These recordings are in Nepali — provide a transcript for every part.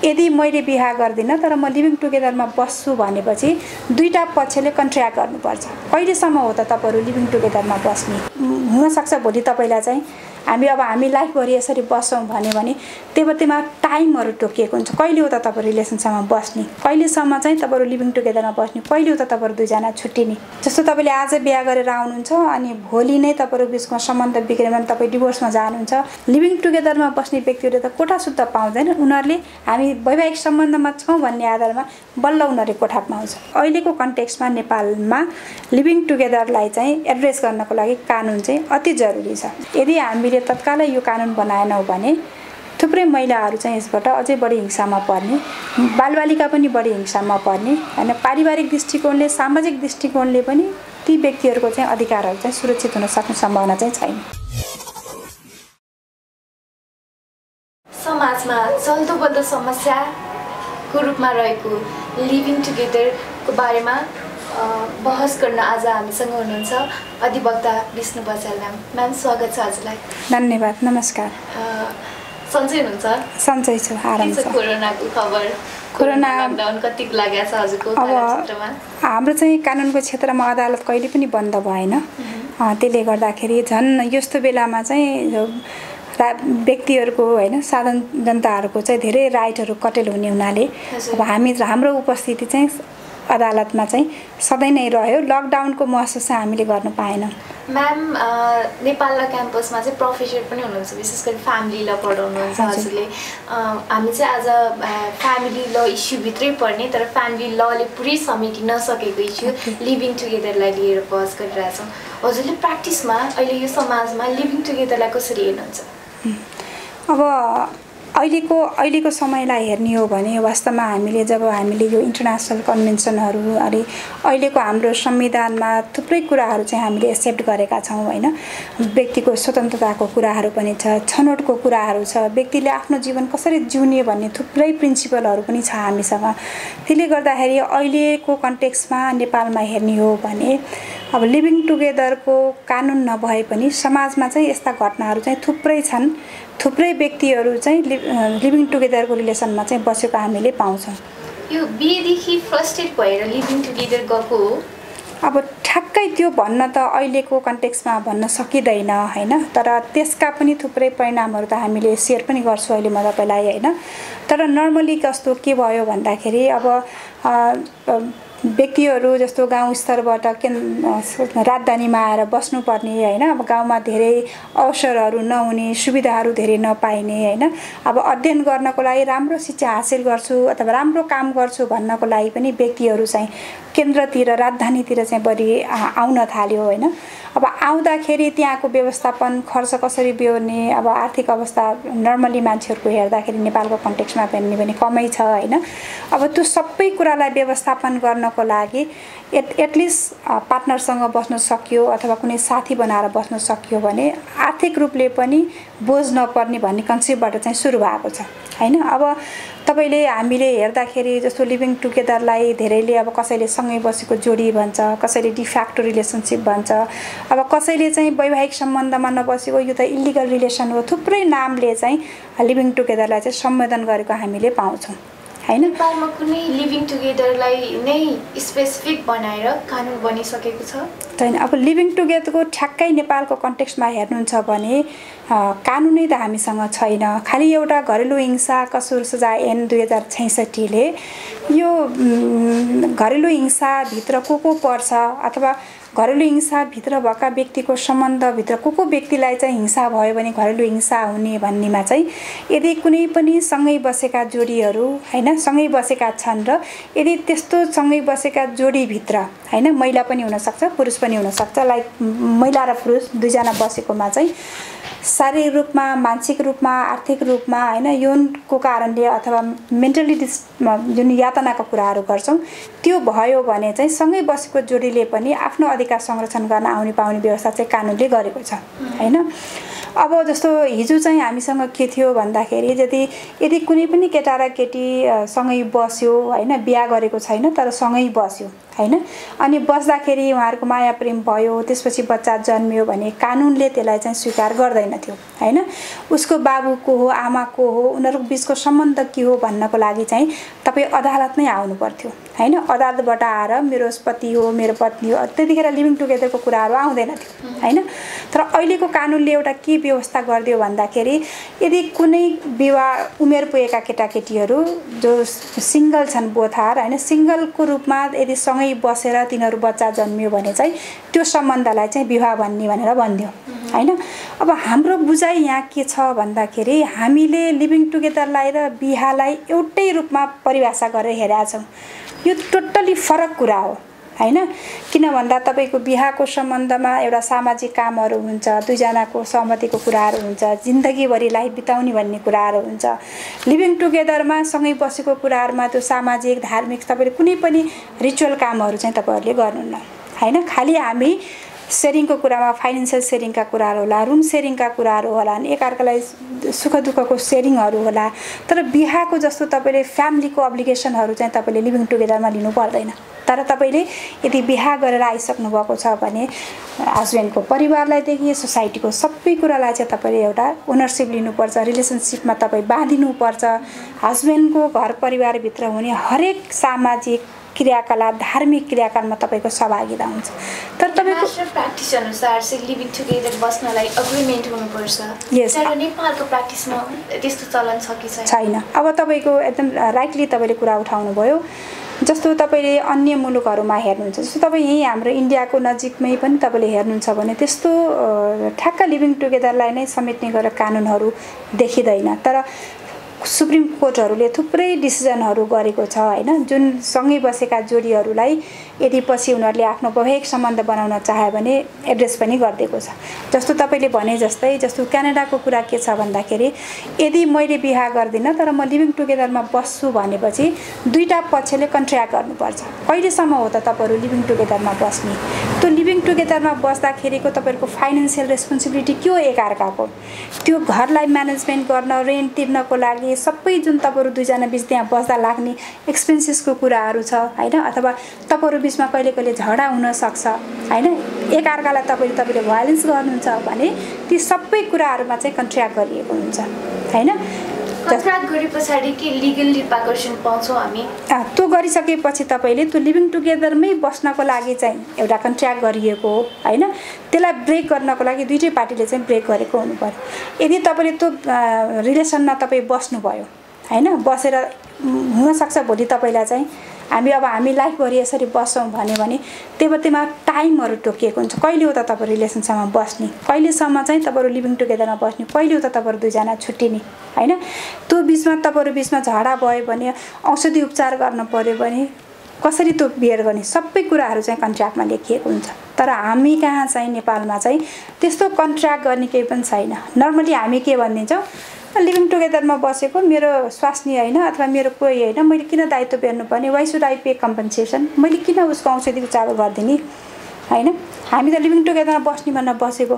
यदि मैले बिहा गर्दिनँ तर म लिभिङ टुगेदरमा बस्छु भनेपछि दुईटा पक्षले कन्ट्र्याक्ट गर्नुपर्छ। कहिलेसम्म हो त तपाईँहरू लिभिङ टुगेदरमा बस्ने? हुनसक्छ भोलि तपाईँलाई चाहिँ हामी लाइफभरि यसरी बस्छौँ भने त्यमा टाइमहरू तोकिएको हुन्छ। कहिले हो त तपाईँ रिलेसनसँग बस्ने, कहिलेसम्म चाहिँ तपाईँहरू लिभिङ टुगेदरमा बस्ने, कहिले हो त तपाईँहरू दुईजना छुट्टिने। जस्तो तपाईँले आज बिहा गरेर आउनुहुन्छ अनि भोलि नै तपाईँहरू बिचमा सम्बन्ध बिग्रेर भने तपाईँ डिभोर्समा जानुहुन्छ। लिभिङ टुगेदरमा बस्ने व्यक्तिहरूले त कोठा सुत्ता पाउँदैन। उनीहरूले हामी वैवाहिक सम्बन्धमा छौँ भन्ने आधारमा बल्ल उनीहरूले कोठा पाउँछ। अहिलेको कन्टेक्स्टमा नेपालमा लिभिङ टुगेदरलाई चाहिँ एड्रेस गर्नको लागि कानुन चाहिँ अति जरुरी छ। यदि हामीले तत्कालै यो कानुन बनाएनौँ भने थुप्रै महिलाहरू चाहिँ यसबाट अझै बढी हिंसामा पर्ने, बालबालिका पनि बढी हिंसामा पर्ने हैन। पारिवारिक दृष्टिकोणले, सामाजिक दृष्टिकोणले पनि ती व्यक्तिहरूको चाहिँ अधिकारहरू चाहिँ सुरक्षित हुन सक्ने सम्भावना चाहिँ छैन। समाजमा चल्दो बल्दो समस्याको रूपमा रहेको लिभिङ टुगेदरको बारेमा बहस गर्न आज हामीसँग हुनुहुन्छ अधिवक्ता विष्णु बसाल म्याम। स्वागत छ हजुरलाई। धन्यवाद। नमस्कार। सन्चै हुनुहुन्छ? सन्चै छु, आराम छ। कोरोनाको खबर, कोरोना लकडाउन कतिको लागेको छ हजुरको क्षेत्रमा? हाम्रो चाहिँ कानुनको क्षेत्रमा अदालत कहिले पनि बन्द भएन। त्यसले गर्दाखेरि झन् यस्तो बेलामा चाहिँ व्यक्तिहरूको हैन साधारण जनताहरूको चाहिँ धेरै राइटहरू कटेल हुने हुनाले अब हाम्रो उपस्थिति चाहिँ अदालतमा चाहिँ सधैँ नै रह्यो। लकडाउनको महसुस चाहिँ हामीले गर्न पाएनौँ। म्याम, नेपाल ल क्याम्पसमा चाहिँ प्रोफेसर पनि हुनुहुन्छ, विशेष गरी फ्यामिली ल पढाउनुहुन्छ हजुरले। हामी चाहिँ आज फ्यामिली ल इस्युभित्रै पर्ने तर फ्यामिली लले पुरै समेटि नसकेको इस्यु लिभिङ टुगेदरलाई लिएर बहस गरिरहेछौँ। हजुरले प्र्याक्टिसमा अहिले यो समाजमा लिभिङ टुगेदरलाई कसरी हेर्नुहुन्छ? अब अहिलेको समयलाई हेर्ने हो भने वास्तवमा जब हामीले यो इन्टरनेसनल कन्भेन्सनहरू अनि अहिलेको हाम्रो संविधानमा थुप्रै कुराहरू चाहिँ हामीले एक्सेप्ट गरेका छौँ हैन। व्यक्तिको स्वतन्त्रताको कुराहरू पनि छ, छनौटको कुराहरू छ, व्यक्तिले आफ्नो जीवन कसरी जिउने भन्ने थुप्रै प्रिन्सिपलहरू पनि छ हामीसँग। त्यसले गर्दाखेरि अहिलेको कन्टेक्स्टमा नेपालमा हेर्ने हो भने अब लिभिङ टुगेदरको कानुन नभए पनि समाजमा चाहिँ यस्ता घटनाहरू चाहिँ थुप्रै छन्। थुप्रै व्यक्तिहरू चाहिँ लिभिङ टुगेदरको रिलेसनमा चाहिँ बसेको हामीले पाउँछौँ। यो बिहेदेखि फ्रस्ट्रेट भएर लिभिङ टुगेदर गएको हो? अब ठ्याक्कै त्यो भन्न त अहिलेको कन्टेक्स्टमा भन्न सकिँदैन हैन। तर त्यसका पनि थुप्रै परिणामहरू त हामीले सेयर पनि गर्छु अहिले म तपाईँलाई हैन। तर नर्मली कस्तो के भयो भन्दाखेरि अब व्यक्तिहरू जस्तो गाउँ स्तरबाट राजधानीमा आएर बस्नुपर्ने हैन। अब गाउँमा धेरै अवसरहरू नहुने, सुविधाहरू धेरै नपाइने हैन। अब अध्ययन गर्नको लागि राम्रो शिक्षा हासिल गर्छु अथवा राम्रो काम गर्छु भन्नको लागि पनि व्यक्तिहरू चाहिँ केन्द्रतिर, राजधानीतिर चाहिँ बढी आउन थाल्यो हैन। अब आउँदाखेरि त्यहाँको व्यवस्थापन, खर्च कसरी बेहोर्ने, अब आर्थिक अवस्था नर्मली मान्छेहरूको हेर्दाखेरि नेपालको कन्टेक्स्टमा पनि कमै छ हैन। अब त्यो सबै कुरालाई व्यवस्थापन गर्नको लागि एटलिस्ट पार्टनरसँग बस्न सक्यो अथवा कुनै साथी बनाएर बस्न सक्यो भने आर्थिक रूपले पनि बोझ नपर्ने भन्ने कन्सेप्टबाट चाहिँ सुरु भएको छ हैन। अब तपाईले हामीले हेर्दाखेरि जस्तो लिभिङ टुगेदरलाई धेरैले अब कसैले सँगै बसेको जोडी भन्छ, कसैले डिफ्याक्टो रिलेसनशिप भन्छ, अब कसैले चाहिँ वैवाहिक सम्बन्धमा नबसेको यो त इलिगल रिलेसन हो। थुप्रै नामले चाहिँ लिभिङ टुगेदरलाई चाहिँ सम्बोधन गरेको हामीले पाउँछौँ हैन। नेपालमा कुनै लिभिङ टुगेदरलाई नै स्पेसिफिक बनाएर कानुन बनिसकेको छ? छैन। अब लिभिङ टुगेदरको ठ्याक्कै नेपालको कन्टेक्स्टमा हेर्नुहुन्छ भने कानुनै त हामीसँग छैन। खालि एउटा घरेलु हिंसा कसुर सजाय ऐन 2066ले यो घरेलु हिंसाभित्र को पर्छ अथवा घरेलु हिंसाभित्र भएका व्यक्तिको सम्बन्धभित्र को व्यक्तिलाई चाहिँ हिंसा भयो भने घरेलु हिंसा हुने भन्नेमा चाहिँ यदि कुनै पनि सँगै बसेका जोडीहरू हैन सँगै बसेका छन् र यदि त्यस्तो सँगै बसेका जोडीभित्र हैन महिला पनि हुन सक्छ, पुरुष पनि हुन सक्छ, लाइक महिला र पुरुष दुईजना बसेकोमा चाहिँ शारीरिक रूपमा, मानसिक रूपमा, आर्थिक रूपमा हैन यौनको कारणले अथवा मेन्टली जुन यातनाको कुराहरू गर्छौं त्यो भयो भने चाहिँ सँगै बसेको जोडीले पनि आफ्नो अधिकार संरक्षण गर्न आउने पाउने व्यवस्था चाहिँ कानुनले गरेको छ हैन। अब जस्तो हिजो चाहिँ हामीसँग के थियो भन्दाखेरि यदि कुनै पनि केटा र केटी सँगै बस्यो हैन, बिहा गरेको छैन तर सँगै बस्यो हैन। अनि बस्दाखेरि उहाँहरूको माया प्रेम भयो, त्यसपछि बच्चा जन्मियो भने कानुनले त्यसलाई चाहिँ स्वीकार गर्दैनथ्यो हैन। उसको बाबु को हो, आमा को हो, उनीहरूको बिचको सम्बन्ध के हो भन्नको लागि चाहिँ तपाईँ अदालत नै आउनु पर्थ्यो हैन। अदालतबाट आएर मेरो पति हो, मेरो पत्नी हो, त्यतिखेर लिभिङ टुगेदरको कुराहरू आउँदैन थियो हैन। तर अहिलेको कानुनले एउटा के व्यवस्था गरिदियो भन्दाखेरि यदि कुनै विवाह उमेर पुगेका केटाकेटीहरू जो सिङ्गल छन्, बोथार हैन, सिङ्गलको रूपमा यदि सँगै बसेर तिनीहरू बच्चा जन्मियो भने चाहिँ त्यो सम्बन्धलाई चाहिँ विवाह भन्ने भनेर भन्दियो हैन। अब हाम्रो बुझाइ यहाँ के छ भन्दाखेरि हामीले लिभिङ टुगेदरलाई र बिहालाई एउटै रूपमा परिभाषा गरेर हेरेका छौँ। यो टोटली फरक कुरा हो हैन। किन भन्दा तपाईको बिहाको सम्बन्धमा एउटा सामाजिक कामहरू हुन्छ, दुईजनाको सहमतिको कुराहरू हुन्छ, जिन्दगीभरि लाइफ बिताउने भन्ने कुराहरू हुन्छ। लिभिङ टुगेदरमा सँगै बसेको कुराहरूमा त्यो सामाजिक धार्मिक तपाईले कुनै पनि रिचुअल कामहरू चाहिँ तपाईहरुले गर्नुहुन्न हैन। खाली हामी सेयरिङको कुरामा फाइनान्शियल सेयरिङका कुराहरू होला, रुम सेयरिङका कुराहरू होला, अनि एकअर्कालाई सुख दुःखको सेयरिङहरू होला। तर बिहाको जस्तो तपाईले फ्यामिलीको अब्लिगेसनहरू चाहिँ तपाईले लिभिङ टुगेदरमा लिनु पर्दैन। तर तपाईले यदि बिहा गरेर आइसक्नु भएको छ भने हस्बेन्डको परिवारलाई देखि सोसाइटीको सबै कुरालाई चाहिँ तपाईले एउटा ओनरशिप लिनुपर्छ, रिलेसनशिपमा तपाई बाँधिनुपर्छ। हस्बेन्डको घर परिवारभित्र हुने हरेक सामाजिक क्रियाकलाप, धार्मिक क्रियाकलापमा तपाईको सहभागिता हुन्छ। तर तपाईको प्र्याक्टिस अनुसार चाहिँ लिभिङ टुगेदर बस्नलाई एग्रीमेन्ट हुनुपर्छ। तर नेपालको प्र्याक्टिसमा त्यस्तो चलन छ कि छैन? अब तपाईको एकदम राइटली तपाईले कुरा उठाउनु भयो। जस्तो तपाईले अन्य मुलुकहरुमा हेर्नुहुन्छ, जस्तो तपाई यही हाम्रो इन्डियाको नजिकमै पनि तपाईले हेर्नुहुन्छ भने त्यस्तो ठ्याक्क लिभिङ टुगेदरलाई नै समेट्ने गरेर कानुनहरु देखिदैन। तर सुप्रिम कोर्टहरुले थुप्रै डिसिजनहरु गरेको छ हैन, जुन सँगै बसेका जोडीहरुलाई यदि पछि उनीहरुले आफ्नो वैवाहिक सम्बन्ध बनाउन चाहे भने एड्रेस पनि गरिदिएको छ। जस्तो तपाईले भने जस्तै, जस्तो क्यानाडाको कुरा के छ भन्दाखेरि यदि मैले बिहा गर्दिन तर म लिभिङ टुगेदरमा बस्छु भनेपछि दुईटा पक्षले कन्ट्र्याक्ट गर्नुपर्छ। कहिलेसम्म हो त तपाईहरु लिभिङ टुगेदरमा बस्ने? त्यो लिभिङ टुगेदरमा बस्दाखेरिको तपाईहरुको फाइनान्शियल रेस्पोन्सिबिलिटी के हो एकअर्काको? त्यो घरलाई म्यानेजमेन्ट गर्न, रेन्ट तिर्नको लागि सबै जुन तपाईहरु दुईजना बीच त्यहाँ बस्दा लाग्ने एक्सपेन्सेसको कुराहरू छ हैन, अथवा तपाईहरु बीचमा कहिले कहिले झगडा हुन सक्छ हैन, एकअर्कालाई तपाईले भायोलेन्स गर्नुहुन्छ भने ती सबै कुराहरुमा चाहिँ कन्ट्र्याक्ट गरिएको हुन्छ हैन। कन्ट्र्याक्ट गरेपछि के लिगल रिपरकसन पाउँछौं हामी? त्यो गरिसकेपछि तपाईले त्यो लिभिङ टुगेदरमै बस्नको लागि चाहिँ एउटा कन्ट्र्याक्ट गरिएको हो हैन। त्यसलाई ब्रेक गर्नको लागि दुईटै पार्टीले चाहिँ ब्रेक गरेको हुनुपर्यो। यदि तपाईले त्यो रिलेसनमा तपाई बस्नु भयो हैन, बसेर हुन सक्छ भोलि तपाईलाई चाहिँ हामी लाइफभरि यसरी बस्छौं भने त्यतिमा टाइमहरु तोकिएको हुन्छ। कहिले हो त तपाईहरु रिलेसनशिपमा बस्ने, कहिलेसम्म चाहिँ तपाईहरु लिभिङ टुगेदरमा बस्ने, कहिले हो त तपाईहरु दुईजना छुट्टिने हैन। त्यो बीचमा तपाईहरु बीचमा झगडा भयो भने, औषधि उपचार गर्न पर्यो भने कसरी त्यो बियर गर्ने, सबै कुराहरू चाहिँ कन्ट्र्याक्टमा लेखिएको हुन्छ। तर हामी कहाँ चाहिँ नेपालमा चाहिँ त्यस्तो कन्ट्र्याक्ट गर्ने केही पनि छैन। नर्मली हामी के भनिदिन्छौँ, लिभिङ टुगेदरमा बसेको मेरो स्वास्नी हैन अथवा मेरो कोही हैन, मैले किन दायित्व बेर्नु पर्ने, why should I pay compensation, मैले किन उसको औषधि उपचार गरिदिने हैन। हामी त लिभिङ टुगेदरमा बस्ने भनेर बसेको।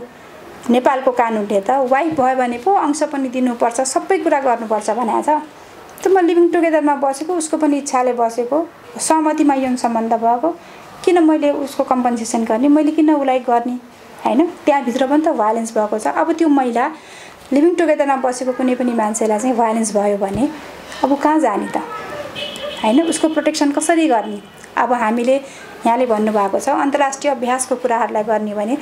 नेपालको कानुनले त वाइफ भयो भने पो अंश पनि दिनुपर्छ, सबै कुरा गर्नुपर्छ भनेको छ। त म लिभिङ टुगेदरमा बसेको, उसको पनि इच्छाले बसेको, सहमतिमा यौन सम्बन्ध भएको, किन मैले उसको कम्पनसेसन गर्ने, मैले किन उलाई गर्ने हैन। त्यहाँभित्र पनि त भायोलेन्स भएको छ। अब त्यो महिला लिभिङ टुगेदरमा बसेको कुनै पनि मान्छेलाई चाहिँ भायोलेन्स भयो भने अब कहाँ जाने त हैन, उसको प्रोटेक्सन कसरी गर्ने? अब हामीले यहाँले भन्नुभएको छ अन्तर्राष्ट्रिय अभ्यासको कुराहरूलाई गर्ने भने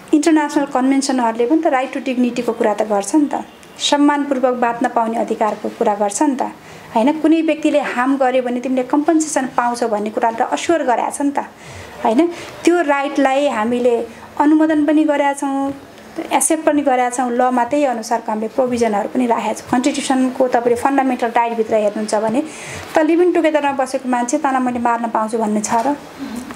इन्टरनेसनल कन्भेन्सनहरूले पनि त राइट टु डिग्निटीको कुरा त गर्छ नि त, सम्मानपूर्वक बाँच्न पाउने अधिकारको कुरा गर्छ नि त हैन। कुनै व्यक्तिले हार्म गर्यो भने तिमीले कम्पनसेसन पाउँछौ भन्ने कुराले त अस्योर गरेका छ नि त हैन। त्यो राइटलाई हामीले अनुमोदन पनि गरेका छौँ, एक्सेप्ट पनि गरेका छौँ। लमा त्यही अनुसारको हामीले प्रोभिजनहरू पनि राखेका छौँ। कन्स्टिट्युसनको तपाईले फन्डामेन्टल राइटभित्र हेर्नुहुन्छ भने त लिभिङ टुगेदरमा बसेको मान्छे तँलाई मैले मार्न पाउँछु भन्ने छ र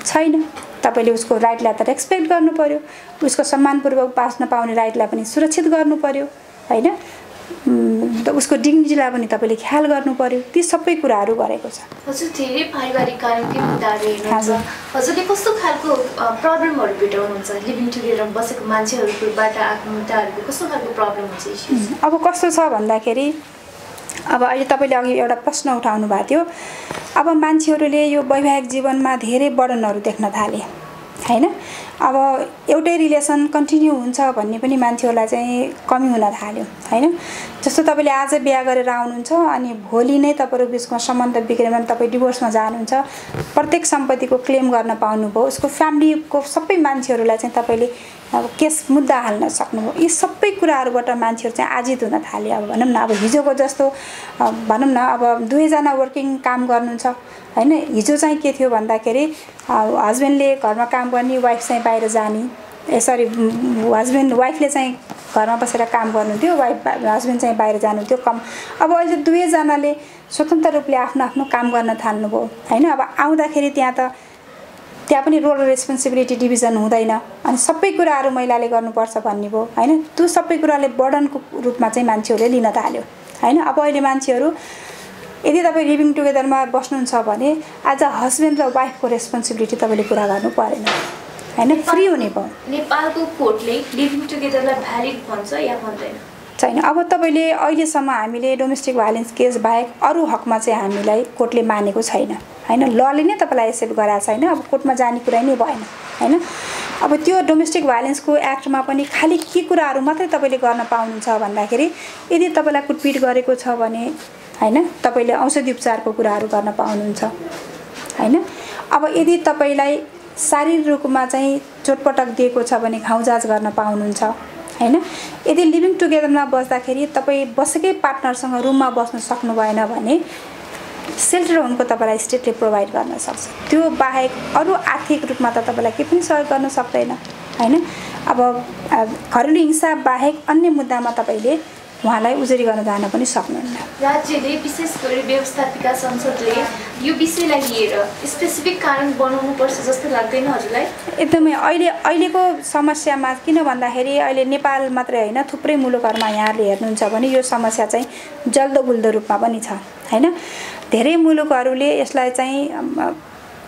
छैन। तपाईले उसको राइटलाई त रेस्पेक्ट गर्नु पर्यो, उसको सम्मानपूर्वक बाँच्न पाउने राइटलाई पनि सुरक्षित गर्नु पर्यो हैन। उसको डिग्निटीलाई पनि तपाईले ख्याल गर्नु पर्यो। ती सबै कुराहरू गरेको छ। हजुर, धेरै पारिवारिक कानुनकै मुद्दाहरू हेर्नुहुन्छ। हजुरले कस्तो खालको प्रब्लमहरू भेटाउनुहुन्छ लिभिङ टुगेदर बसेको मान्छेहरूबाट आफ्नो मुद्दाहरूको कस्तो खालको प्रब्लम हुन्छ? इस्युज अब कस्तो छ भन्दाखेरि अब अहिले तपाईले अघि एउटा प्रश्न उठाउनु भएको थियो, अब मान्छेहरूले यो वैवाहिक जीवनमा धेरै बर्डनहरू देख्न थाले हैन। अब एउटै रिलेसन कन्टिन्यू हुन्छ भन्ने पनि मान्छेहरूलाई चाहिँ कमी हुन थाल्यो हैन। जस्तो तपाईँले आज बिहा गरेर आउनुहुन्छ अनि भोलि नै तपाईँहरू बिचमा सम्बन्ध बिग्रेमा तपाईँ डिभोर्समा जानुहुन्छ, प्रत्येक सम्पत्तिको क्लेम गर्न पाउनुभयो, उसको फ्यामिलीको सबै मान्छेहरूलाई चाहिँ तपाईँले अब केस मुद्दा हाल्न सक्नुभयो। यी सबै कुराहरूबाट मान्छेहरू चाहिँ आजित हुन थाल्यो। अब भनौँ न, अब हिजोको जस्तो भनौँ न, अब दुवैजना वर्किङ काम गर्नुहुन्छ हैन। हिजो चाहिँ के थियो भन्दाखेरि हस्बेन्डले घरमा काम गर्ने, वाइफ चाहिँ बाहिर जाने, वाइफले चाहिँ घरमा बसेर काम गर्नुहुन्थ्यो, हस्बेन्ड चाहिँ बाहिर जानुहुन्थ्यो कम। अब अहिले दुवैजनाले स्वतन्त्र रूपले आफ्नो आफ्नो काम गर्न थाल्नुभयो हैन। अब आउँदाखेरि त्यहाँ पनि रोल रेस्पोन्सिबिलिटी डिभिजन हुँदैन अनि सबै कुराहरू महिलाले गर्नुपर्छ भन्ने भयो हैन। त्यो सबै कुराले बर्डनको रूपमा चाहिँ मान्छेहरूले लिन थाल्यो हैन। अब अहिले मान्छेहरू यदि तपाईँ लिभिङ टुगेदरमा बस्नुहुन्छ भने आज हस्बेन्ड र वाइफको रेस्पोन्सिबिलिटी तपाईँले पुरा गर्नु परेन हैन, फ्री हुने भयो। नेपालको कोर्टले लिभिङ टुगेदरलाई भ्यालिड भन्छ या भन्दैन? छैन। अब तपाईँले अहिलेसम्म हामीले डोमेस्टिक भाइलेन्स केस बाहेक अरू हकमा चाहिँ हामीलाई कोर्टले मानेको छैन हैन। लले नै तपाईँलाई एक्सेप्ट गराएको छैन। अब कोर्टमा जाने कुरा नै भएन हैन। अब त्यो डोमेस्टिक भाइलेन्सको एक्टमा पनि खालि के कुराहरू मात्रै तपाईँले गर्न पाउनुहुन्छ भन्दाखेरि यदि तपाईँलाई कुटपिट गरेको छ भने हैन, तपाईँले औषधि उपचारको कुराहरू गर्न पाउनुहुन्छ हैन। अब यदि तपाईँलाई शारीरिक रूपमा चाहिँ चोटपटक दिएको छ भने घाउ जाँच गर्न पाउनुहुन्छ हैन। यदि लिभिङ टुगेदरमा बस्दाखेरि तपाईँ बसेकै पार्टनरसँग रुममा बस्न सक्नु भएन भने सेल्टर होमको तपाईँलाई स्टेटले प्रोभाइड गर्न सक्छ। त्यो बाहेक अरू आर्थिक रूपमा त तपाईँलाई केही पनि सहयोग गर्न सक्दैन हैन। अब घरेलु हिंसा बाहेक अन्य मुद्दामा तपाईँले उहाँलाई उजुरी गर्न जान पनि सक्नुहुन्न। राज्यले विशेष गरी व्यवस्थापिका संसदले यो विषयलाई लिएर स्पेसिफिक कानुन बनाउनु पर्छ जस्तो लाग्दैन हजुरलाई? एकदमै अहिलेको समस्यामा किन भन्दाखेरि अहिले नेपाल मात्रै हैन, थुप्रै मुलुकहरुमा यहाँले हेर्नुहुन्छ भने यो समस्या चाहिँ जल्दो गुल्दो रूपमा पनि छ हैन। धेरै मुलुकहरुले यसलाई चाहिँ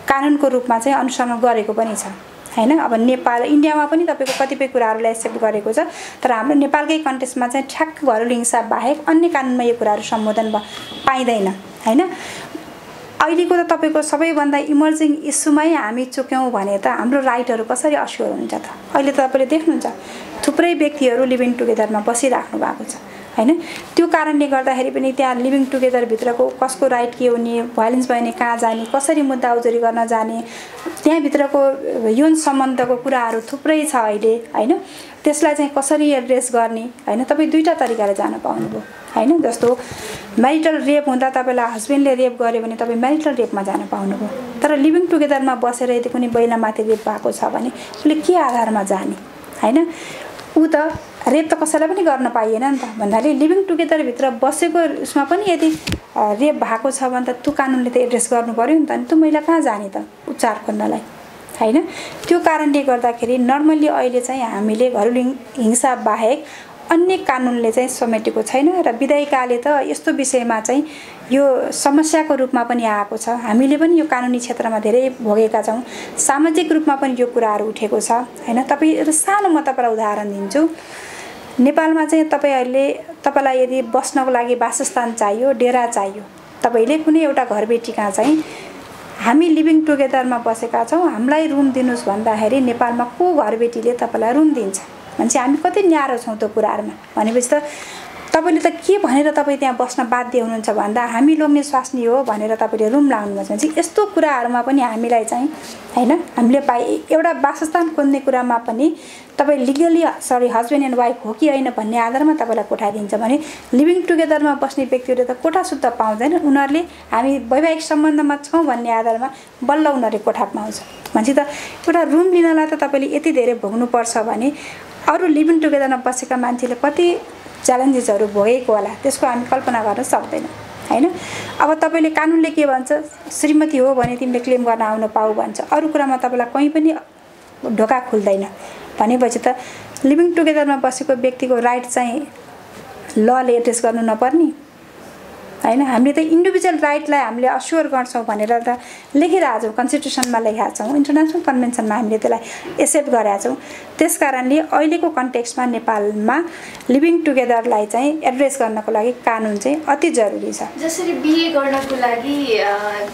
कानुनको रूपमा चाहिँ अनुसरण गरेको पनि छ हैन। अब नेपाल इन्डियामा पनि तपाईको कतिपय कुराहरुलाई एक्सेप्ट गरेको छ, तर हाम्रो नेपालकै कन्टेक्स्टमा चाहिँ ठ्याक्क घरेलु हिंसा बाहेक अन्य कानुनमा यो कुराहरु सम्बोधन पाइदैन हैन। अहिलेको त तपाईको सबैभन्दा इमर्जिङ इस्युमै हामी चुक्यौं भने त हाम्रो राइटहरु कसरी अस्योर हुन्छ त? अहिले त तपाईले देख्नुहुन्छ थुप्रै व्यक्तिहरु लिभिङ टुगेदरमा बसिराख्नु भएको छ हैन। त्यो कारणले गर्दाखेरि पनि त्यहाँ लिभिङ टुगेदर भित्रको कसको राइट के हुने, भाइलेन्स भयो भने कहाँ जाने, कसरी मुद्दा उजुरी गर्न जाने, त्यहाँ भित्रको यौन सम्बन्धको कुराहरु थुप्रै छ अहिले हैन। त्यसलाई चाहिँ कसरी एड्रेस गर्ने हैन, तपाई दुईटा तरिकाले जान पाउनुभयो हैन। जस्तो म्यारिटल रेप हुँदा तपाईलाई हस्बेन्डले रेप गर्यो भने तपाई म्यारिटल रेपमा जान पाउनुभयो, तर लिभिङ टुगेदरमा बसेर यदि कुनै महिलामाथि रेप भएको छ भने उले के आधारमा जाने हैन। उ त रेप त कसैलाई पनि गर्न पाइएन नि त भन्नाले लिभिङ टुगेदर भित्र बसेको उसमा पनि यदि रेप भएको छ भने त त्यो कानुनले त एड्रेस गर्नु पर्यो नि त। अनि त्यो महिला कहाँ जाने त उपचार गर्नलाई हैन। त्यो कारणले गर्दाखेरि नर्मली अहिले चाहिँ हामीले घरेलु हिंसा बाहेक अन्य कानुनले चाहिँ समेटेको छैन र विधायिकाले त यस्तो विषयमा चाहिँ यो समस्याको रूपमा पनि आएको छ। हामीले पनि यो कानुनी क्षेत्रमा धेरै भोगेका छौं, सामाजिक रूपमा पनि यो कुराहरु उठेको छ हैन। तपाईं सानो म तपाईलाई उदाहरण दिन्छु। नेपालमा चाहिँ तपाईलाई यदि बस्नको लागि वासस्थान चाहियो, डेरा चाहियो, तपाईले कुनै एउटा घरबेटी कहाँ चाहिँ हामी लिभिङ टुगेदरमा बसेका छौं, हामीलाई रुम दिनुस् भन्दाखेरि नेपालमा को घरबेटीले तपाईलाई रुम दिन्छ? मान्छे हामी कति न्यारो छौं त्यो कुराहरुमा। भनेपछि त तपाईले त के भनेर तपाई त्यहाँ बस्न बाध्य हुनुहुन्छ भन्दा हामी लोग्ने स्वास्नी हो भनेर तपाईले रुम लाग्नुहुन्छ भने यस्तो कुराहरुमा पनि हामीलाई चाहिँ हैन, हामीले एउटा वासस्थान खोज्ने कुरामा पनि तपाई लिगली हस्बेन्ड एन्ड वाइफ हो कि हैन भन्ने आधारमा तपाईलाई कोठा दिन्छ भने लिभिङ टुगेदरमा बस्ने व्यक्तिहरुले त कोठा सुत्ता पाउँदैन। उनीहरुले हामी वैवाहिक सम्बन्धमा छौं भन्ने आधारमा बल्ल उनीहरुले कोठा पाउँछ। मान्छे त एउटा रुम लिनलाई त तपाईले यति धेरै भोग्नु पर्छ भने अरु लिभिङ टुगेदरमा बसेका मान्छेले कति च्यालेन्जेसहरु भोगेको होला त्यसको हामी कल्पना गर्न सक्दैन हैन। अब तपाईले कानुनले के भन्छ, श्रीमती हो भने तिमीले क्लेम गर्न आउन पाऊ भन्छ, अरु कुरामा तपाईलाई कहीं पनि ढोका खुल्दैन। भनेपछि त लिभिङ टुगेदरमा बसेको व्यक्तिको राइट चाहिँ लले एड्रेस गर्नु नपर्ने हैन हामीले त इन्डिभिजुअल राइटलाई हामीले अस्योर गर्छौँ भनेर त लेखिरहेको छौँ कन्स्टिट्युसनमा लेखेका छौँ इन्टरनेसनल कन्भेन्सनमा हामीले त्यसलाई एक्सेप्ट गरेका छौँ त्यसकारणले अहिलेको कन्टेक्स्टमा नेपालमा लिभिङ टुगेदरलाई चाहिँ एड्रेस गर्नको लागि कानुन चाहिँ अति जरुरी छ जसरी बिए गर्नको लागि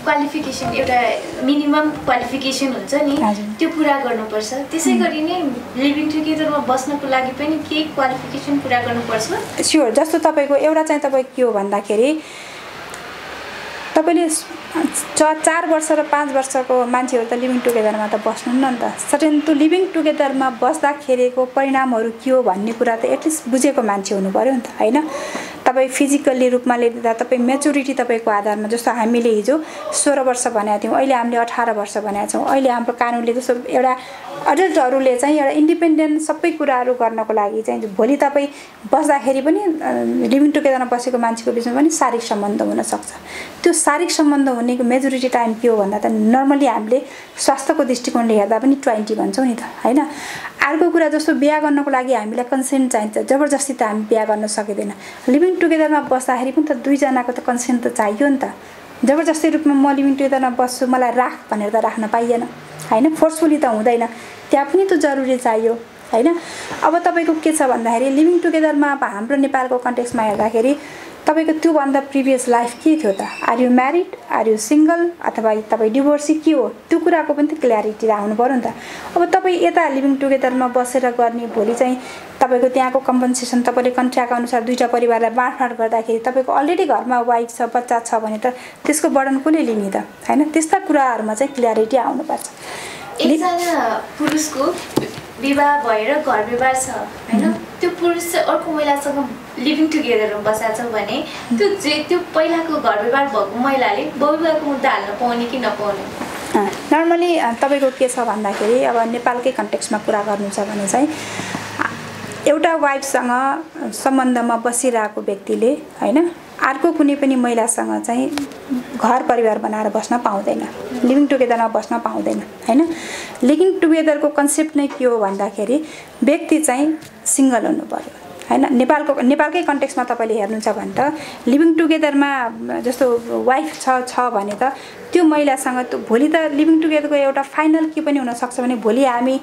क्वालिफिकेसन एउटा मिनिमम क्वालिफिकेसन हुन्छ नि त्यो पुरा गर्नुपर्छ त्यसै गरी नै लिभिङ टुगेदरमा बस्नको लागि पनि के क्वालिफिकेसन पुरा गर्नुपर्छ स्योर जस्तो तपाईको एउटा चाहिँ तपाईँ के हो भन्दाखेरि तपाईले 4 वर्ष र 5 वर्षको मान्छेहरू त लिभिङ टुगेदरमा त बस्नुहुन्न नि त सर्टेन त्यो लिभिङ टुगेदरमा बस्दाखेरिको परिणामहरू के हो भन्ने कुरा त एटलिस्ट बुझेको मान्छे हुनु पर्यो नि त हैन तपाईँ फिजिकल्ली रूपमा लिँदा तपाईँ मेच्युरिटी तपाईँको आधारमा जस्तो हामीले हिजो 16 वर्ष भनेका थियौँ अहिले हामीले 18 वर्ष भनेका छौँ अहिले हाम्रो कानुनले जस्तो एउटा अडल्टहरूले चाहिँ एउटा इन्डिपेन्डेन्ट सबै कुराहरू गर्नको लागि चाहिँ भोलि तपाईँ बस्दाखेरि पनि लिभिङ टुगेदरमा बसेको मान्छेको बिचमा पनि शारीरिक सम्बन्ध हुनसक्छ त्यो शारीरिक सम्बन्ध हुनेको मेजोरिटी टाइम के हो भन्दा त नर्मली हामीले स्वास्थ्यको दृष्टिकोणले हेर्दा पनि 20 भन्छौँ नि त हैन अर्को कुरा जस्तो बिहा गर्नको लागि हामीलाई कन्सेन्ट चाहिन्छ जबरजस्ती त हामी बिहा गर्न सकिँदैन लिभिङ टुगेदरमा बस्दाखेरि पनि त दुईजनाको त कन्सेन्ट त चाहियो नि त जबरजस्ती रूपमा म लिभिङ टुगेदरमा बस्छु मलाई राख भनेर त राख्न पाइएन हैन फोर्सफुली त हुँदैन त्यहाँ पनि त जरुरी चाहियो हैन अब तपाईको के छ भन्दाखेरि लिभिङ टुगेदरमा अब हाम्रो नेपालको कन्टेक्स्टमा हेर्दाखेरि तपाईको त्यो भन्दा प्रिभियस लाइफ के थियो त are you married are you single अथवा तपाईँ डिभोर्सी के हो त्यो कुराको पनि त क्ल्यारिटी राख्नु पर्यो नि त अब तपाईँ यता लिभिङ टुगेदरमा बसेर गर्ने भोलि चाहिँ तपाईको त्यहाँको कम्पनसेसन तपाईले कन्ट्र्याक्ट अनुसार दुईटा परिवारलाई बाँडफाँड गर्दाखेरि तपाईको अलरेडी घरमा वाइफ छ बच्चा छ भने त त्यसको बर्डन कसले लिने त हैन त्यस्ता कुराहरुमा चाहिँ क्ल्यारिटी आउनुपर्छ एकजना पुरुषको विवाह भएर घर व्यवहार छ हैन त्यो पुरुष चाहिँ अर्को महिलासँग लिभिङ टुगेदरमा बसेको छ भने त्यो पहिलाको घर व्यवहार भएको महिलाले बहुविवाहको मुद्दा हाल्न पाउने कि नपाउने नर्मली तपाईको के छ भन्दाखेरि अब नेपालकै कन्टेक्स्टमा कुरा गर्नु छ भने चाहिँ एउटा वाइफसँग सम्बन्धमा बसिरहेको व्यक्तिले हैन अर्को कुनै पनि महिलासँग चाहिँ घर परिवार बनाएर बस्न पाउँदैन लिभिङ टुगेदरमा बस्न पाउँदैन हैन लिभिङ टुगेदरको कन्सेप्ट नै के हो भन्दाखेरि व्यक्ति चाहिँ सिंगल हुनु पर्यो हैन नेपालकै कन्टेक्स्टमा तपाईले हेर्नुहुन्छ भने त लिभिङ टुगेदरमा जस्तो वाइफ छ भने त त्यो महिलासँग भोलि त लिभिङ टुगेदरको एउटा फाइनल के पनि हुन सक्छ भने भोलि हामी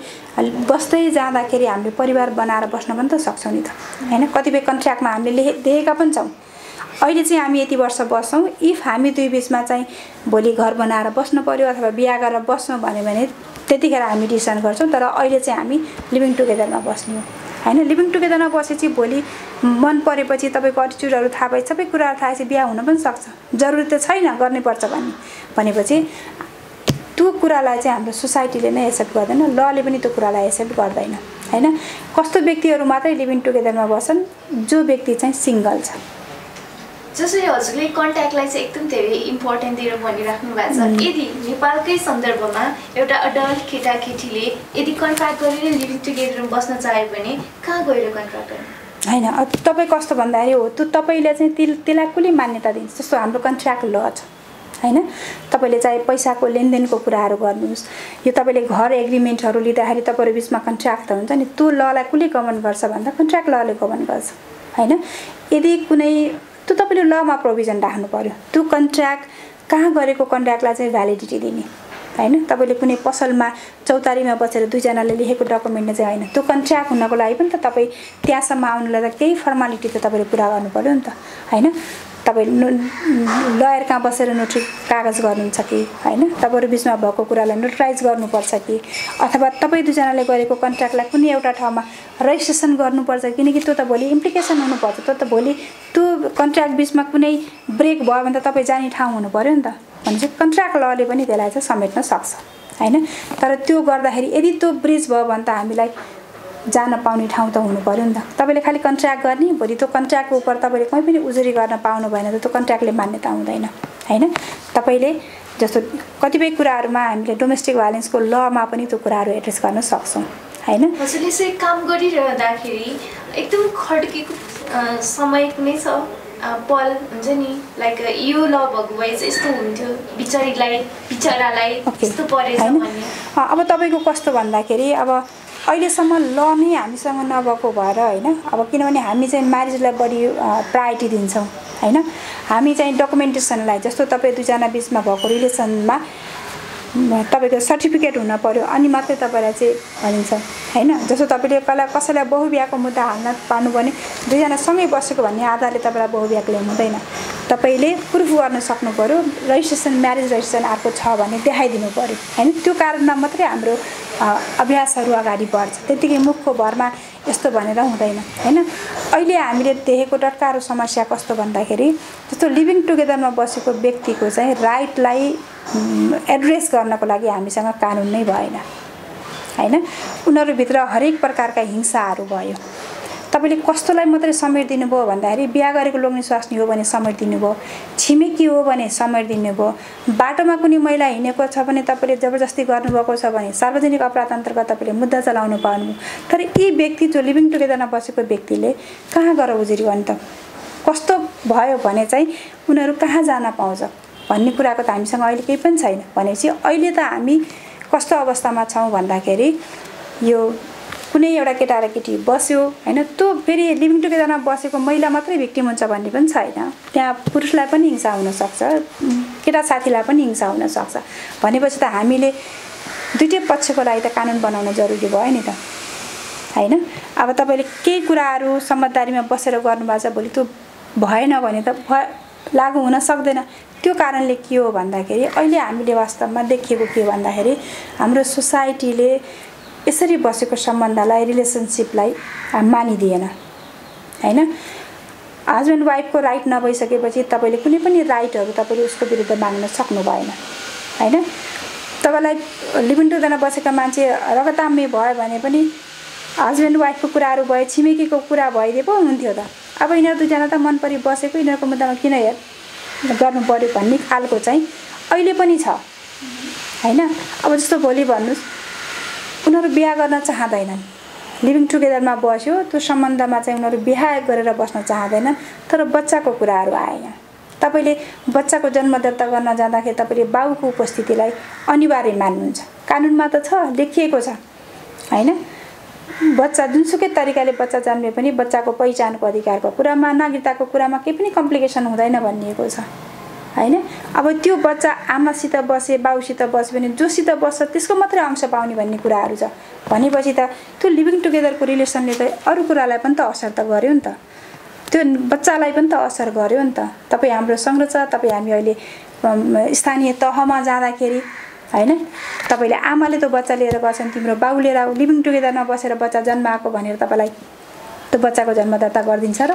बस्दै जाँदाखेरि हामीले परिवार बनाएर बस्न पनि त सक्छौं नि त हैन कतिपय कन्ट्र्याक्टमा हामीले देखेका पनि छौं अहिले चाहिँ हामी यति वर्ष बस्छौं इफ हामी दुई बीचमा चाहिँ भोलि घर बनाएर बस्नु पर्यो अथवा बिहे गरेर बस्नु भने त्यतिखेर हामी डिसिसन गर्छौं तर अहिले चाहिँ हामी लिभिङ टुगेदरमा बस्ने हो हैन लिभिङ टुगेदरमा बसेपछि भोलि मन परेपछि तपाईको एटिट्युडहरु थाहा भए सबै कुराहरु थाहा भएपछि बिहे हुन पनि सक्छ जरुरी त छैन गर्नै पर्छ भनेपछि त्यो कुरालाई चाहिँ हाम्रो सोसाइटीले नै एक्सेप्ट गर्दैन लले पनि त्यो कुरालाई एक्सेप्ट गर्दैन हैन कस्तो व्यक्तिहरु मात्रै लिभिङ टुगेदरमा बस्छन् जो व्यक्ति चाहिँ सिंगल छ जसरी हजुरले कन्ट्याक्टलाई चाहिँ एकदम धेरै इम्पोर्टेन्ट दिएर भनिराख्नु भएको छ यदि नेपालकै सन्दर्भमा एउटा अडल्ट केटाकेटीले यदि कन्ट्र्याक्ट गरेर लिभिङ टुगेदरमा बस्न चाह्यो भने कहाँ गएर कन्ट्र्याक्ट गर्ने हैन तपाई कस्तो भन्दाखेरि हो त्यो तपाईले चाहिँ त्यसलाई कुनै मान्यता दिन्छ जस्तो हाम्रो कन्ट्र्याक्ट ल छ हैन तपाईले चाहिँ पैसाको लेनदेनको कुराहरु गर्नुस् यो तपाईले घर एग्रीमेन्टहरु लिँदाखेरि तपाईहरु बीचमा कन्ट्र्याक्ट त हुन्छ नि त्यो ललाई कुले गभर्न गर्छ भन्दा कन्ट्र्याक्ट लले गभर्न गर्छ हैन यदि कुनै त्यो तपाईले लमा प्रोभिजन राख्नु पर्यो त्यो कन्ट्र्याक्ट कहाँ गरेको कन्ट्र्याक्टलाई चाहिँ भ्यालिडिटी दिने हैन तपाईले कुनै पसलमा चौतारीमा बसेर दुई जनाले लेखेको डकुमेन्ट चाहिँ हैन त्यो कन्ट्र्याक्ट हुनको लागि पनि त तपाई त्यहाँसम्म आउनलाई त केही फर्मालिटी त तपाईले पूरा गर्नु पर्यो नि त हैन तपाई लयर कहाँ बसेर नोटरी कागज गर्नुहुन्छ कि हैन तपाईहरु बीचमा भएको कुरालाई नोटराइज गर्नुपर्छ कि अथवा तपाई दुई जनाले गरेको कन्ट्र्याक्टलाई कुनै एउटा ठाउँमा रेजिस्ट्रेसन गर्नुपर्छ किनकि त्यो त भोलि इम्प्लिकेसन हुनुपर्छ त्यो त भोलि त्यो कन्ट्र्याक्ट बीचमा कुनै ब्रेक भयो भने त तपाई जाने ठाउँ हुनु पर्यो नि त भनेपछि कन्ट्र्याक्ट लले पनि त्यसलाई चाहिँ समेट्न सक्छ हैन तर त्यो गर्दाखेरि यदि त्यो ब्रिज भयो भने त हामीलाई जान पाउने ठाउँ त हुनु पर्यो नि त तपाईले खाली कन्ट्र्याक्ट गर्ने भोलि त्यो कन्ट्र्याक्टको उपर तपाईले कुनै पनि उजुरी गर्न पाउनु भएन त त्यो कन्ट्र्याक्टले मान्यता हुँदैन हैन तपाईले जस्तो कतिपय कुराहरुमा हामीले डोमेस्टिक भायोलेन्सको लमा पनि त्यो कुराहरु एड्रेस गर्न सक्छौं हैन हजुरले चाहिँ काम गरिरहँदाखेरि एकदम खड्केको समय कुनै छ पल हुन्छ नि लाइक यो ल भएको भए चाहिँ यस्तो हुन्थ्यो बिचरालाई यस्तो परेछ भन्ने अब तपाईको कस्तो भन्दाखेरि अब अहिलेसम्म ल नै हामीसँग नभएको भएर हैन अब किनभने हामी चाहिँ म्यारेजलाई बढी प्रायोरिटी दिन्छौं हैन। हामी चाहिँ डकुमेन्टेसनलाई जस्तो तपाईँ दुईजना बिचमा भएको रिलेसनमा तपाईँको सर्टिफिकेट हुन पर्यो अनि मात्रै तपाईँलाई चाहिँ भनिन्छ हैन। जस्तो तपाईँले कसैलाई बहुविवाहको मुद्दा हाल्न पार्नु भने दुईजना सँगै बसेको भन्ने आधारले तपाईँलाई बहुविवाह क्लेम हुँदैन। तपाईँले प्रुफ गर्न सक्नु पर्यो, रजिस्ट्रेसन म्यारेज रजिस्ट्रेसन आएको छ भने देखाइदिनु पर्यो हैन। त्यो कारणमा मात्रै हाम्रो अभ्यासहरू अगाडि बढ्छ। त्यतिकै मुखको भरमा यस्तो भनेर हुँदैन हैन। अहिले हामीले देखेको डटकारो समस्या कस्तो भन्दाखेरि जस्तो लिभिङ टुगेदरमा बसेको व्यक्तिको चाहिँ राइटलाई एड्रेस गर्नको लागि हामीसँग कानुन नै भएन हैन। उनीहरूभित्र हरेक प्रकारका हिंसाहरू भयो। तपाईँले कस्तोलाई मात्रै समेट दिनुभयो भन्दाखेरि बिहा गरेको लोग्ने स्वास्नी हो भने समेट दिनुभयो, छिमेकी हो भने समेट दिनुभयो, बाटोमा कुनै महिला हिँडेको छ भने तपाईँले जबरजस्ती गर्नुभएको छ भने सार्वजनिक अपराध अन्तर्गत तपाईँले मुद्दा चलाउनु पाउनु। तर यी व्यक्ति जो लिभिङ टुगेदरमा बसेको व्यक्तिले कहाँ गएर उजुर्यो भने त कस्तो भयो भने चाहिँ उनीहरू कहाँ जान पाउँछ भन्ने कुराको त हामीसँग अहिले केही पनि छैन। भनेपछि अहिले त हामी कस्तो अवस्थामा छौँ भन्दाखेरि यो कुनै एउटा केटा र केटी बस्यो हैन, त्यो फेरि लिभिङ टुगेदरमा बसेको महिला मात्रै भिक्टिम हुन्छ भन्ने पनि छैन। त्यहाँ पुरुषलाई पनि हिंसा हुनसक्छ, केटा साथीलाई पनि हिंसा हुनसक्छ। भनेपछि त हामीले दुईटै पक्षको लागि त कानुन बनाउन जरुरी भयो नि त हैन। अब तपाईँले केही कुराहरू समझदारीमा बसेर गर्नुभएको छ, भोलि त्यो भएन भने त लागू हुन सक्दैन। त्यो कारणले के हो भन्दाखेरि अहिले हामीले वास्तवमा देखिएको के भन्दाखेरि हाम्रो सोसाइटीले यसरी बसेको सम्बन्धलाई रिलेसनसिपलाई मानिदिएन हैन। हस्बेन्ड वाइफको राइट नभइसकेपछि तपाईँले कुनै पनि राइटहरू तपाईँले उसको विरुद्ध माग्न सक्नु भएन हैन। तपाईँलाई लिभिङ टुगेदरमा बसेका मान्छे रगताम्य भयो भने पनि हस्बेन्ड वाइफको कुराहरू भयो, छिमेकीको कुरा भइदिए पो हुन्थ्यो त। अब यिनीहरू दुईजना त मन परि बसेको, यिनीहरूको मुद्दामा किन गर्नु पर्यो भन्ने खालको चाहिँ अहिले पनि छ हैन। अब जस्तो भोलि भन्नुहोस् उनीहरू बिहा गर्न चाहँदैनन्, लिभिङ टुगेदरमा बस्यो, त्यो सम्बन्धमा चाहिँ उनीहरू बिहा गरेर बस्न चाहँदैनन्, तर बच्चाको कुराहरू आए यहाँ। तपाईँले बच्चाको जन्म दर्ता गर्न जाँदाखेरि तपाईँले बाबुको उपस्थितिलाई अनिवार्य मान्नुहुन्छ। कानुनमा त छ, लेखिएको छ हैन। बच्चा जुनसुकै तरिकाले बच्चा जन्मे पनि बच्चाको पहिचानको अधिकारको कुरामा, नागरिकताको कुरामा केही पनि कम्प्लिकेसन हुँदैन भनिएको छ हैन। अब त्यो बच्चा आमासित बसे, बाउसित बस्यो भने जोसित बस्छ त्यसको मात्रै अंश पाउने भन्ने कुराहरू छ। भनेपछि त त्यो लिभिङ टुगेदरको रिलेसनले त अरू कुरालाई पनि त असर त गर्यो नि त, त्यो बच्चालाई पनि त असर गर्यो नि त। तपाईँ हाम्रो सँगै छ, तपाईँ हामी अहिले स्थानीय तहमा जाँदाखेरि हैन, तपाईँले आमाले त्यो बच्चा लिएर गएछन्, तिम्रो बाउ लिएर आऊ, लिभिङ टुगेदरमा बसेर बच्चा जन्माएको भनेर तपाईँलाई त्यो बच्चाको जन्म दर्ता गरिदिन्छ र?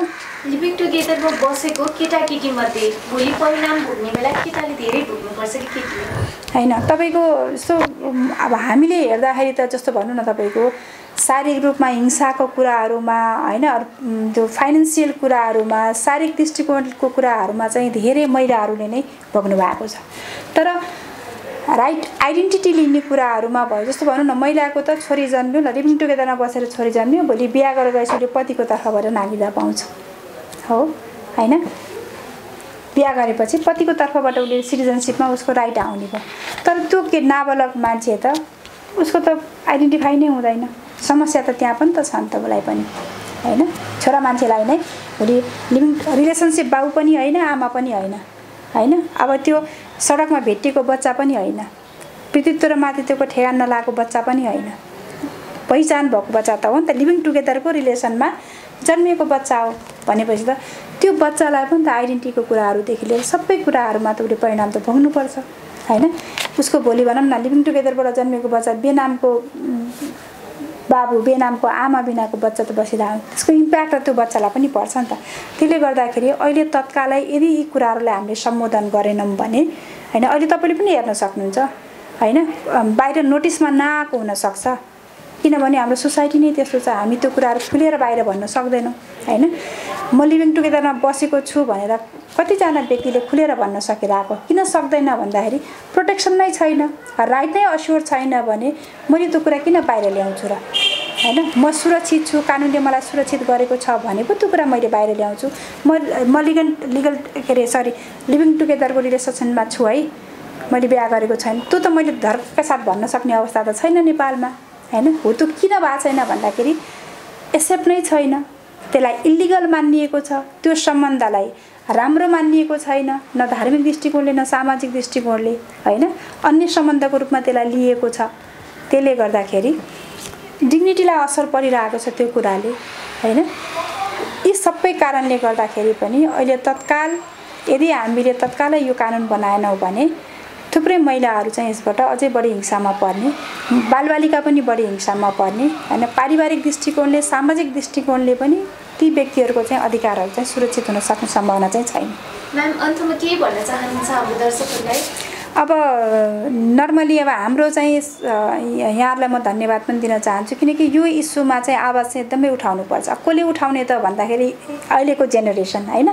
लिभिङ टुगेदरमा बसेको केटाकेटी मध्ये भोलि परिणाम भोग्ने बेला केटाले धेरै भोग्नुपर्छ कि केटीले हैन। तपाईँको यस्तो अब हामीले हेर्दाखेरि त जस्तो भन्नु न, तपाईँको शारीरिक रूपमा हिंसाको कुराहरूमा हैन, त्यो फाइनेन्सियल कुराहरूमा, शारीरिक दृष्टिकोणको कुराहरूमा चाहिँ धेरै महिलाहरूले नै भोग्नु भएको छ। तर राइट आइडेन्टिटी लिने कुराहरूमा भयो, जस्तो भनौँ न महिलाको त छोरी जन्मियो ल, लिभिङ टुगेदरमा बसेर छोरी जन्मियो, भोलि बिहा गरेर गएपछि पतिको तर्फबाट नागरिकता पाउँछ हो हैन। बिहा गरेपछि पतिको तर्फबाट उसले सिटिजनसिपमा उसको राइट आउने भयो। तर त्यो के नाबालक मान्छे त उसको त आइडेन्टिफाई नै हुँदैन। समस्या त त्यहाँ पनि त छ नि त उसलाई पनि हैन। छोरा मान्छेलाई नै भोलि लिभिङ रिलेसनसिप बाउ पनि होइन, आमा पनि होइन हैन। अब त्यो सडकमा भेटिएको बच्चा पनि होइन, पितृत्व र मातृत्वको ठेगान नलागेको बच्चा पनि होइन, पहिचान भएको बच्चा त हो नि त, लिभिङ टुगेदरको रिलेसनमा जन्मिएको बच्चा हो। भनेपछि त त्यो बच्चालाई पनि त आइडेन्टिटीको कुराहरूदेखि लिएर सबै कुराहरूमा त उसले परिणाम त भोग्नुपर्छ हैन। उसको भोलि भनौँ न लिभिङ टुगेदरबाट जन्मिएको बच्चा बेनामको बाबु, बेनामको आमा बिनाको बच्चा त बसिरहेको, त्यसको इम्प्याक्ट त्यो बच्चालाई पनि पर्छ नि त। त्यसले गर्दाखेरि अहिले तत्कालै यदि यी कुराहरूलाई हामीले सम्बोधन गरेनौँ भने हैन, अहिले तपाईँले पनि हेर्न सक्नुहुन्छ हैन, बाहिर नोटिसमा नआएको हुनसक्छ, किनभने हाम्रो सोसाइटी नै त्यस्तो छ। हामी त्यो कुराहरू खुलेर बाहिर भन्न सक्दैनौँ हैन। म लिभिङ टुगेदरमा बसेको छु भनेर कतिजना व्यक्तिले खुलेर भन्न सकिरहेको किन सक्दैन भन्दाखेरि प्रोटेक्सन नै छैन, राइट नै अस्योर छैन भने मैले त्यो कुरा किन बाहिर ल्याउँछु र हैन। म सुरक्षित छु, कानुनले मलाई सुरक्षित गरेको छ भने पो त्यो कुरा मैले बाहिर ल्याउँछु। म लिगल के अरे सरी लिभिङ टुगेदरको रिलेसनमा छु है, मैले बिहा गरेको छैन, त्यो त मैले धर्मका साथ भन्न सक्ने अवस्था त छैन नेपालमा हैन। हो त्यो किन भएको छैन भन्दाखेरि एक्सेप्ट नै छैन, त्यसलाई इलिगल मानिएको छ। त्यो सम्बन्धलाई राम्रो मानिएको छैन, न धार्मिक दृष्टिकोणले न सामाजिक दृष्टिकोणले, होइन, अन्य सम्बन्धको रूपमा त्यसलाई लिएको छ। त्यसले गर्दाखेरि डिग्निटीलाई असर परिरहेको छ त्यो कुराले, होइन। यी सबै कारणले गर्दाखेरि पनि अहिले तत्काल यदि हामीले तत्कालै यो कानुन बनाएनौँ भने थुप्रै महिलाहरू चाहिँ यसबाट अझै बढी हिंसामा पर्ने, बालबालिका पनि बढी हिंसामा पर्ने, होइन। पारिवारिक दृष्टिकोणले सामाजिक दृष्टिकोणले पनि ती व्यक्तिहरूको चाहिँ अधिकारहरू चाहिँ सुरक्षित हुन सक्ने सम्भावना चाहिँ छैन। म्याम अन्तमा के भन्न चाहनुहुन्छ अब दर्शकहरूलाई? अब नर्मली अब हाम्रो चाहिँ यहाँहरूलाई म धन्यवाद पनि दिन चाहन्छु, किनकि यो इस्युमा चाहिँ आवाज चाहिँ एकदमै उठाउनुपर्छ। कसले उठाउने त भन्दाखेरि अहिलेको जेनेरेसन, होइन।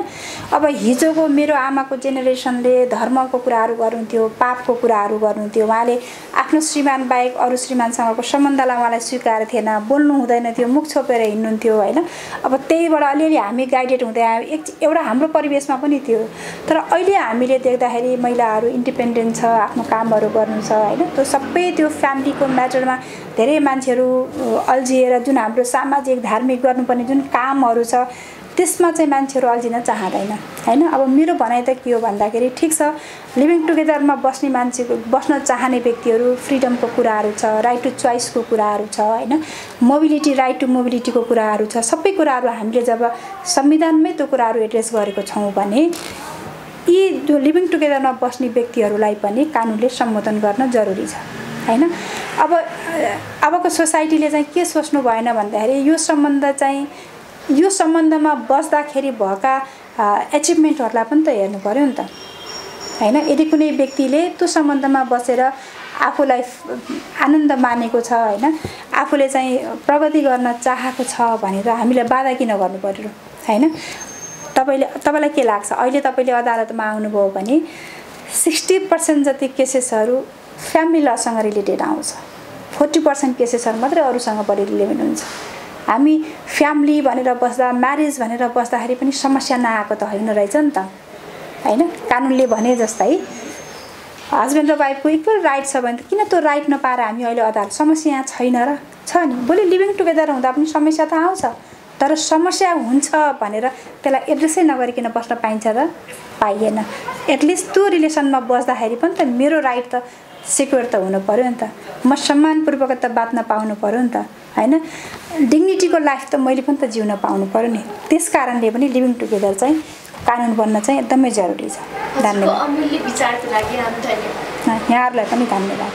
अब हिजोको मेरो आमाको जेनेरेसनले धर्मको कुराहरू गर्नुहुन्थ्यो, पापको कुराहरू गर्नुहुन्थ्यो, उहाँले आफ्नो श्रीमान बाहेक अरू श्रीमानसँगको सम्बन्धलाई उहाँलाई स्वीकार थिएन, बोल्नु हुँदैन थियो, मुख छोपेर हिँड्नुहुन्थ्यो, होइन। अब त्यहीबाट अलिअलि हामी गाइडेड हुँदै आयो, एउटा हाम्रो परिवेशमा पनि थियो। तर अहिले हामीले देख्दाखेरि महिलाहरू इन्डिपेन्डेन्ट छ, आफ्नो कामहरू गर्नु छ, होइन। त्यो सबै त्यो फ्यामिलीको म्याटरमा धेरै मान्छेहरू अल्झिएर जुन हाम्रो सामाजिक धार्मिक गर्नुपर्ने जुन कामहरू छ त्यसमा चाहिँ मान्छेहरू अल्झिन चाहँदैन, होइन। अब मेरो भनाइ त के हो भन्दाखेरि ठिक छ, लिभिङ टुगेदरमा बस्ने मान्छेको बस्न चाहने व्यक्तिहरू फ्रिडमको कुराहरू छ, राइट टु चोइसको कुराहरू छ, होइन। मोबिलिटी, राइट टु मोबिलिटीको कुराहरू छ। सबै कुराहरू हामीले जब संविधानमै त्यो कुराहरू एड्रेस गरेको छौँ भने यी जो लिभिङ टुगेदरमा बस्ने व्यक्तिहरूलाई पनि कानुनले सम्बोधन गर्न जरुरी छ, होइन। अबको सोसाइटीले चाहिँ के सोच्नु भएन भन्दाखेरि यो सम्बन्धमा बस्दाखेरि भएका एचिभमेन्टहरूलाई पनि त हेर्नु पर्यो नि त, होइन। यदि कुनै व्यक्तिले त्यो सम्बन्धमा बसेर आफूलाई आनन्द मानेको छ, होइन, आफूले चाहिँ प्रगति गर्न चाहेको छ भनेर हामीले बाधा किन गर्नु पर्यो, होइन। तपाईँलाई के लाग्छ? अहिले तपाईँले अदालतमा आउनुभयो भने 60% जति केसेसहरू फ्यामिली लसँग रिलेटेड आउँछ, 40% केसेसहरू मात्रै अरूसँग बढी रिलेटेड हुन्छ। हामी फ्यामिली भनेर बस्दा, म्यारेज भनेर बस्दाखेरि पनि समस्या नआएको त होइन रहेछ नि त, होइन। कानुनले भने जस्तै हस्बेन्ड र वाइफको इक्वल राइट छ भने त किन त्यो राइट नपाएर हामी अहिले अदालत? समस्या यहाँ छैन र छ नि। भोलि लिभिङ टुगेदर हुँदा पनि समस्या त आउँछ, तर समस्या हुन्छ भनेर त्यसलाई एड्रेसै नगरिकन बस्न पाइन्छ र? पाइएन। एटलिस्ट त्यो रिलेसनमा बस्दाखेरि पनि त मेरो राइट त सिक्योर त हुनु पर्यो नि त, म सम्मानपूर्वक त बाँच्न पाउनु पर्यो नि त, होइन। डिग्निटीको लाइफ त मैले पनि त जिउन पाउनु पर्यो नि। त्यस कारणले पनि लिभिङ टुगेदर चाहिँ कानुन बन्न चाहिँ एकदमै जरुरी छ। धन्यवाद। अमूल्य विचारको लागि धन्यवाद। यहाँहरूलाई पनि धन्यवाद।